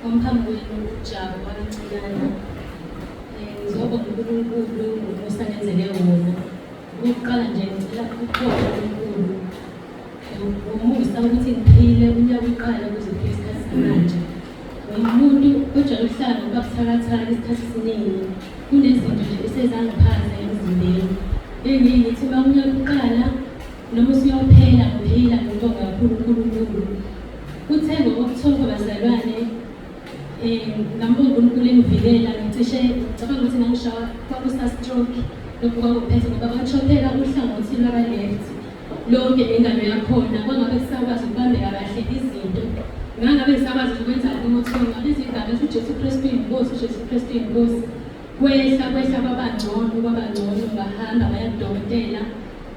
Umphambi wenu Jabu Ncanana. Ngizobonga uNkulunkulu ngokusanenzele wona. Ukuqala nje ngicela ukubonga uNkulunkulu. Ngomuzisa ukuthi ngiphile unyaka uqala kuze isikhathi manje. Umuntu ojwayele ukuhlala ngokubuthakathaka isikhathi esiningi. Kunezinto nje esezangiphatha emzimbeni. Ngithi uma unyaka uqala noma usuyophela ngiphila ngibonga kakhulu uNkulunkulu. Uthe ngokuthola bazalwane ngambonga uNkulunkulu engivikela ngicishe ngicabanga ukuthi ngangishawa kwakusa stroke lokhu kwakuphethe ngoba bangishophela uhlangothi lwaba left lonke ingalo yakhona kwangabe kusakwazi ukubambeka kahle izinto ngangabe ngisakwazi ukwenza umothono izigaba uJesu Kristu inkosi uJesu Kristu inkosi kwehla kwabangcono bahamba bayadokotela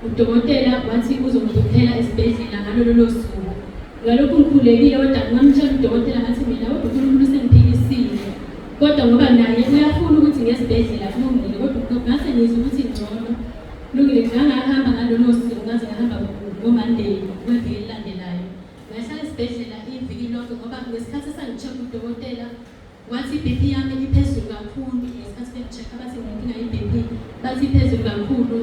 udokotela wathi uzongidokotela esibhedlela ngalolo suku ngalokho ngikhulekile kodwa ngamtshela udokotela ngathi mina uNkulunkulu sengiphikisile kodwa ngoba naye uyafuna ukuthi ngesibhedlela kulungile kodwa ngase ngizwe ukuthi ngcono kulungile ngangahamba ngalolo suku ngaze ngahamba ngoMonday kweviki elandelayo ngahlala esibhedlela iviki lonke ngoba ngesikhathi sangicheck udokotela wathi iBP yami iphezulu kakhulu ngesikhathi bengicheck abathi nginkinga iBP bathi iphezulu kakhulu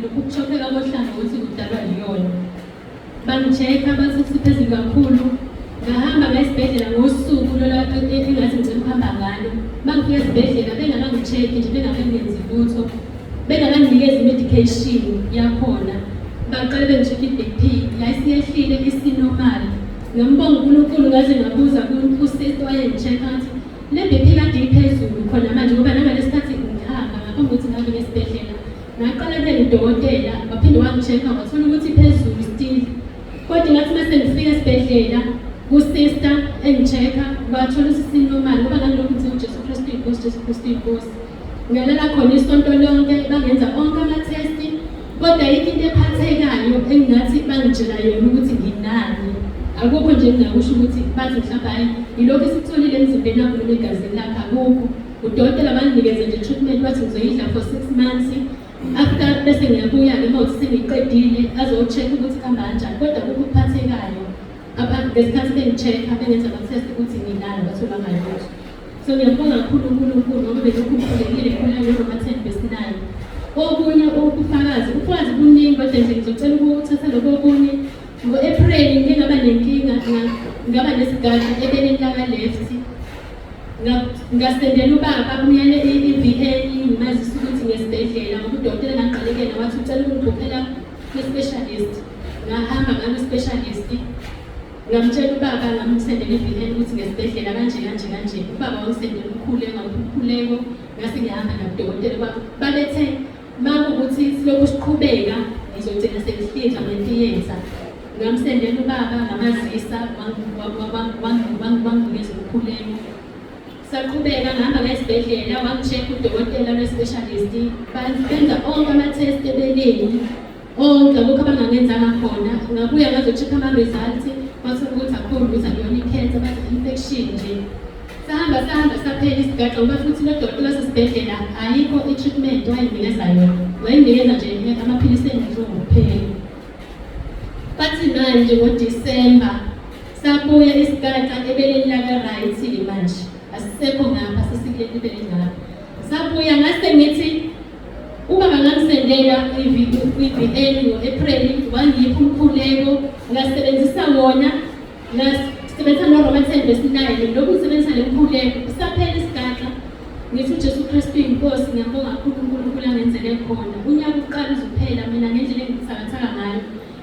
lokhu kuchophela kohlangothi kudalwa yiyona bangicheka bathi siphezulu kakhulu ngahamba ngesibhedlela ngosuku engathi ngicela ukuhamba ngalo bangifika esibhedlela bengabangicheck nje bengabengenzi lutho bengabanginikeza medication yakhona baqale bengicheck iBP yayisiyehlile isinormal ngambonga uNkulunkulu ngaze ngabuza kusister wayengicheck athi le BP kade iphezulu khona manje ngoba nangalesikhathi ngihamba ngaphambi ukuthi ngabe ngesibhedlela ngaqala udokotela waphinde wangichecka wathola ukuthi iphezulu still kodwa ngathi mase ngifika esibhedlela kusister engichecka wathola ukuthi normal ngoba ngalokho ukuthi uJesu Kristu inkosi uJesu Kristu inkosi ngalala khona isonto lonke bangenza onke ama-test kodwa yikho into ephathekayo engingathi bangitshela yona ukuthi nginani akukho nje engingakusho ukuthi bathi mhlawumbe hayi yilokho esikutholile emzimbeni wakho noma egazini lakho akukho udokotela banginikeze nje treatment wathi ngizoyidla for 6 months after bese ngiyabuya-ke uma uthi sengiqedile azocheck ukuthi kuhamba kanjani kodwa kukho ukuphathekayo ngesikhathi bengi-check-a bengenza ama-test ukuthi nginani batholanga lutho so ngiyabonga kakhulu uNkulunkulu ngoba belokhu ngikhulekile khona Roma 10:9 okunye ubufakazi buningi kodwa nje ngizocela ukuthatha lokho okunye ngo-April ngike ngaba nenkinga ngaba nesigaxa ebeleni laka left ngasendela ubaba umyale i-VN ngimazisa ukuthi ngesibhedlela ngoba udokotela ngaqalekela wathi ucela ukungigqophela kwi-specialist ngahamba ngalo-specialist ngamtshela ubaba ngamsendela i-VN ukuthi ngesibhedlela kanje ubaba wangisendela umkhuleko ngase ngihamba nodokotela babethe makuwukuthi silokhu siqhubeka ngizogcina sengihlinzwa nge-theatre ngamsendela ubaba ngamazisa wanginikeza umkhuleko saqhubeka ngihamba ngesibhedlela wangi-check-a udokotela lwe-specialist benza onke ama-test ebeleni onke lokhu abangangenzanga khona ngabuya ngazo-check-a ama-result bathola ukuthi akhona ukuthi akuyona i-cancer bathi infection nje sahamba saphela isigaxa ngoba futhi lo dokotela wasesibhedlela ayikho i-treatment wayenginikeza yona wayenginikeza nje amaphilisi engibuhlungu kuphela bathi manje ngoDisemba sabuya isigaxa ebeleni laka-right manje asisekho ngapha sesikuleli ibele ngapha sabuya ngase ngithi ubaba ngamsendela i-VN ngo-April wangipha umkhuleko ngasebenzisa wona ngasebenzisa noRoma 10:9 lokhu ngisebenzisa le mkhuleko saphela isigaxa ngithi uJesu Kristu inkosi ngiyabonga kakhulu uNkulunkulu angenzele khona unyaka uqala uzophela mina ngendlela engithakathaka ngayo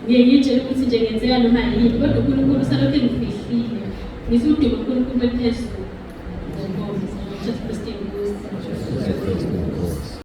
ngiyitshela ukuthi nje ngenzeka noma yini kodwa uNkulunkulu salokhu engifihlile ngithi udumo uNkulunkulu ephezulu